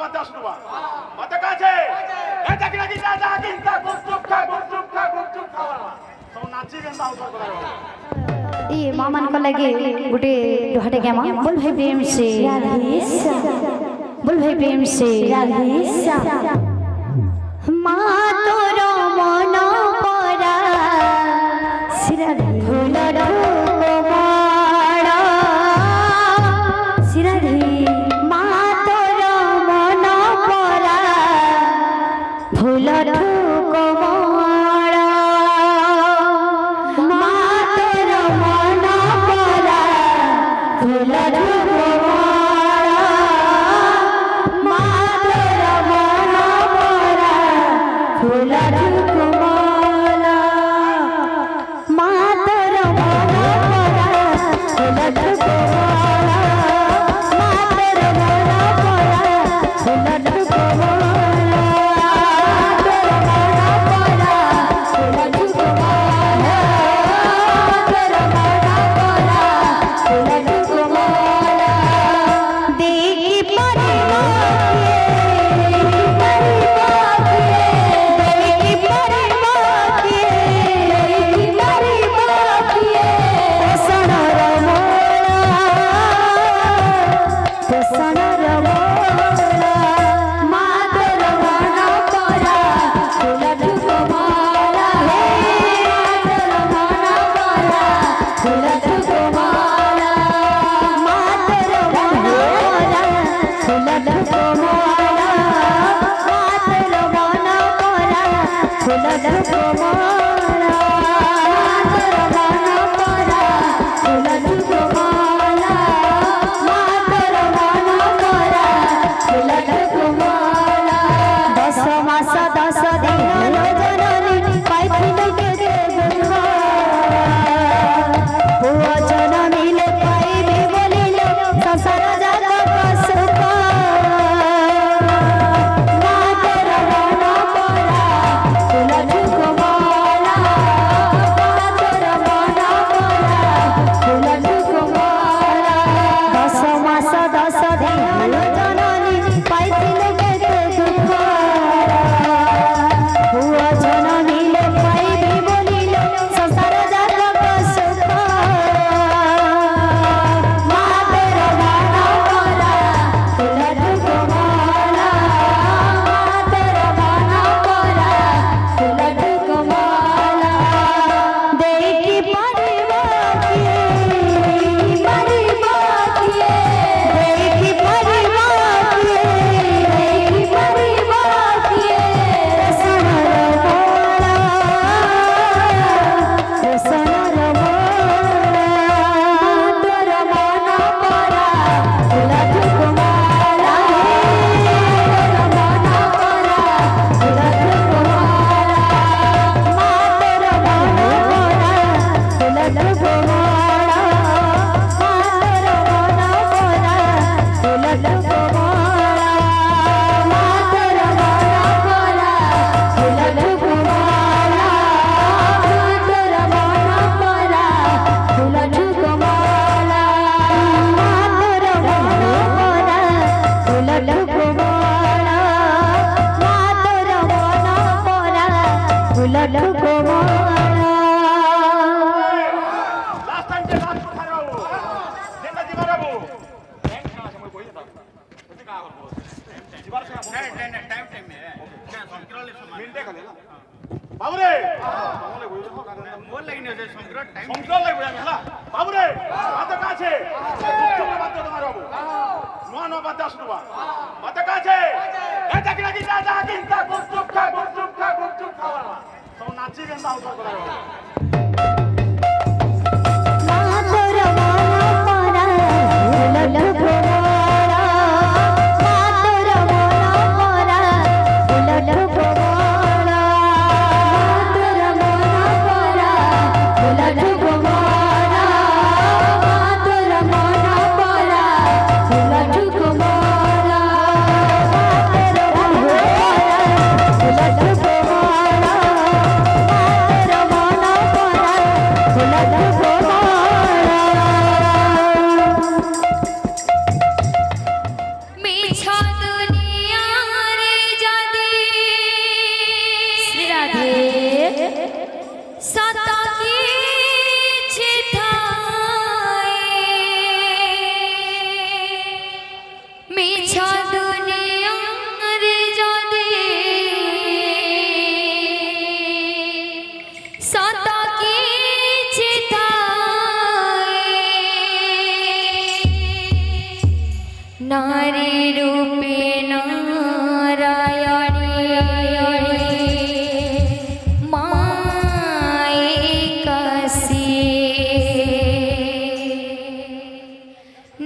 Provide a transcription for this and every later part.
বাতা শুনবা বাতা কাছে এই দেখি নাকি যা যা কিনতা গুপচুপ খা সব নাচি গেন্দা উত্তর করে ये मामन को लगे गुटे हटे क्या मां बोल भाई प्रेम से बोल भाई प्रेम से मां तोरो मन परा सिरा फूल कोमल सिरा मां तोरो मन परा फूल बाबूरे मोर लागिन जे संक्रांत टाइम संक्रांत लागबो हला बाबूरे बाता काছে চুপ বাতা তোমার বাবু নোয়া নোয়া বাতা শুনবা বাতা কাছে এই দেখি নাকি যা যা কিনতা গুপচুপ খা সব নাচি গেন্দা উত্তর করে Mala নারী রূপে নারায়ণী মায়ে কাশী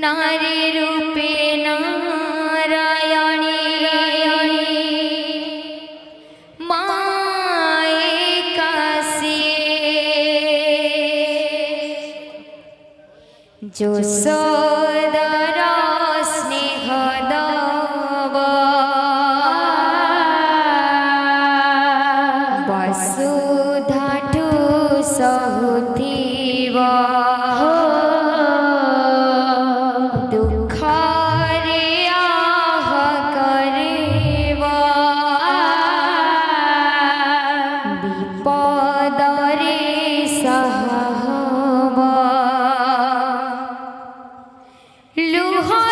নারী রূপে নারায়ণী মায়ে কাশী যশোদার স্নেহ দাব বসুধাঠু সহুথিব দুঃখরে আহ করিব বিপদরে সহব লুহা